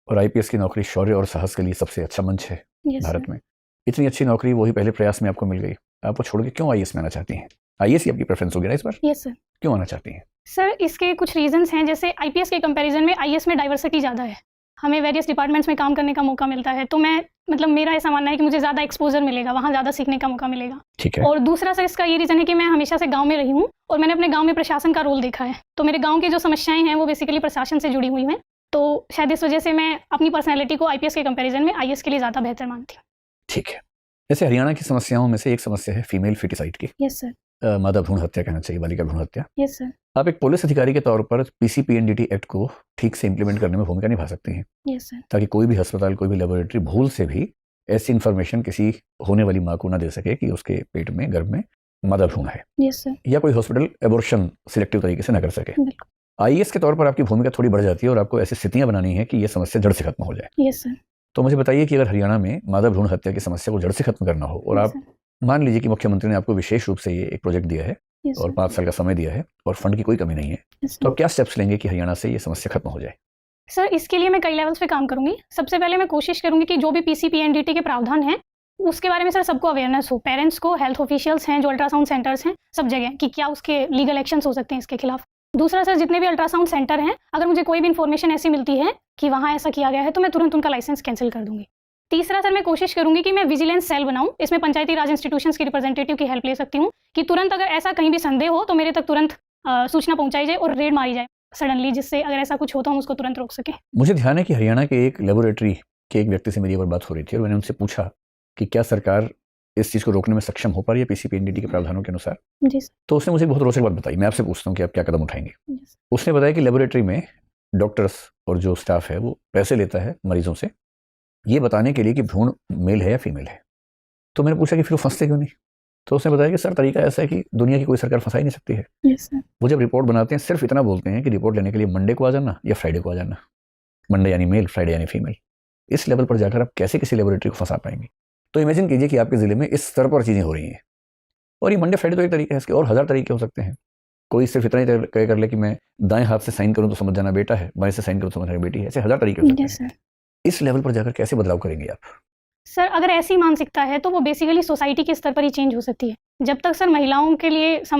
और आईपीएस की नौकरी शौर्य और साहस के लिए सबसे अच्छा मंच है भारत में। इतनी अच्छी नौकरी वही पहले प्रयास में आपको मिल गई, आपको छोड़ के क्यों आईएएस में आना चाहती हैं? आईएएस ही आपकी प्रेफरेंस होगी ना इस बार? Yes sir. क्यों आना चाहती हैं? सर इसके कुछ रीजंस हैं, जैसे आईपीएस के कंपैरिजन में आईएएस में डाइवर्सिटी ज़्यादा है, हमें वेरियस डिपार्टमेंट्स में काम करने का मौका मिलता है, तो मैं मतलब मेरा ऐसा मानना है कि मुझे ज़्यादा एक्सपोजर मिलेगा, वहाँ ज़्यादा सीखने का मौका मिलेगा। ठीक है। और दूसरा सर इसका ये रीज़न है कि मैं हमेशा से गांव में रही हूँ और मैंने अपने गांव में प्रशासन का रोल देखा है, तो मेरे गांव की जो समस्याएं हैं वो बेसिकली प्रशासन से जुड़ी हुई हैं, तो शायद इस वजह से मैं अपनी पर्सनैलिटी को आईपीएस के कंपेरिजन में आईएएस के लिए ज़्यादा बेहतर मानती हूँ। ठीक है। जैसे हरियाणा की समस्याओं में से एक समस्या है फीमेल फिटिसाइड की। Yes sir. मादा भ्रूण हत्या कहना चाहिए, बालिका भ्रूण हत्या। Yes sir. आप एक पुलिस अधिकारी के तौर पर पीसीपीएनडीटी एक्ट को ठीक से इंप्लीमेंट करने में भूमिका निभा सकती हैं। Yes sir. ताकि कोई भी अस्पताल, कोई भी लेबोरेटरी भूल से भी ऐसी इन्फॉर्मेशन किसी होने वाली माँ को ना दे सके कि उसके पेट में, गर्भ में मादा भ्रूण है। Yes sir. या कोई हॉस्पिटल एबॉर्शन सिलेक्टिव तरीके से ना कर सके। आईएएस के तौर पर आपकी भूमिका थोड़ी बढ़ जाती है और आपको ऐसी स्थितियां बनानी है कि ये समस्या जड़ से खत्म हो जाए। Yes sir. तो मुझे बताइए कि अगर हरियाणा में मादा भ्रूण हत्या की समस्या को जड़ से खत्म करना हो और आप मान लीजिए कि मुख्यमंत्री ने आपको विशेष रूप से ये एक प्रोजेक्ट दिया है और 5 साल का समय दिया है और फंड की कोई कमी नहीं है, तो आप क्या स्टेप्स लेंगे कि हरियाणा से ये समस्या खत्म हो जाए? सर इसके लिए मैं कई लेवल्स पे काम करूंगी। सबसे पहले मैं कोशिश करूंगी कि जो भी पीसीपीएनडीटी के प्रावधान हैं उसके बारे में सर सबको अवेयरनेस हो, पेरेंट्स को, हेल्थ ऑफिशियल्स हैं, जो अल्ट्रासाउंड सेंटर्स हैं, सब जगह, कि क्या उसके लीगल एक्शंस हो सकते हैं इसके खिलाफ। दूसरा सर, जितने भी अल्ट्रासाउंड सेंटर हैं, अगर मुझे कोई भी इन्फॉर्मेशन ऐसी मिलती है कि वहाँ ऐसा किया गया है तो मैं तुरंत उनका लाइसेंस कैंसिल कर दूंगी। तीसरा सर, मैं कोशिश करूंगी कि मैं विजिलेंस सेल बनाऊं, इसमें पंचायती राज इंस्टीट्यूशंस के रिप्रेजेंटेटिव की हेल्प ले सकती हूँ कि तुरंत अगर ऐसा कहीं भी संदेह हो तो मेरे तक तुरंत सूचना पहुंचाई जाए और रेड मारी जाए सडनली, जिससे अगर ऐसा कुछ हो तो हम उसको तुरंत रोक सकें। मुझे ध्यान है कि हरियाणा के एक लेबोरेटरी के एक व्यक्ति से मेरी एक बार बात हो रही थी और मैंने उनसे पूछा कि क्या सरकार इस चीज़ को रोकने में सक्षम हो पा रही है पीसीपीएनडीटी के प्रावधानों के अनुसार। जी सर। तो उसने मुझे बहुत रोचक बात बताई, मैं आपसे पूछता हूँ कि आप क्या कदम उठाएंगे। उसने बताया कि लेबोरेटरी में डॉक्टर्स और जो स्टाफ है वो पैसे लेता है मरीजों से ये बताने के लिए कि भ्रूण मेल है या फीमेल है। तो मैंने पूछा कि फिर वो फंसते क्यों नहीं? तो उसने बताया कि सर तरीका ऐसा है कि दुनिया की कोई सरकार फंसा ही नहीं सकती है। वो जब रिपोर्ट बनाते हैं सिर्फ इतना बोलते हैं कि रिपोर्ट लेने के लिए मंडे को आ जाना या फ्राइडे को आ जाना। मंडे यानी मेल, फ्राइडे यानी फीमेल। इस लेवल पर जाकर आप कैसे किसी लेबोरेटरी को फंसा पाएंगे? तो इमेजिन कीजिए कि आपके ज़िले में इस स्तर पर चीज़ें हो रही हैं और ये मंडे फ्राइडे तो एक तरीका है, इसके और 1000 तरीके हो सकते हैं। कोई सिर्फ इतना ही तय कर ले कि मैं दाएं हाथ से साइन करूं तो समझ जाना बेटा है, बाएं से साइन करूं तो समझ जाना बेटी है। ऐसे 1000 तरीके हो सकते हैं। इस लेवल पर जाकर कैसे बदलाव करेंगे आप? सर अगर ऐसी मानसिकता है तो वो बेसिकली सोसाइटी के स्तर पर ही चेंज हो सकती है। जब तक सर महिलाओं के लिए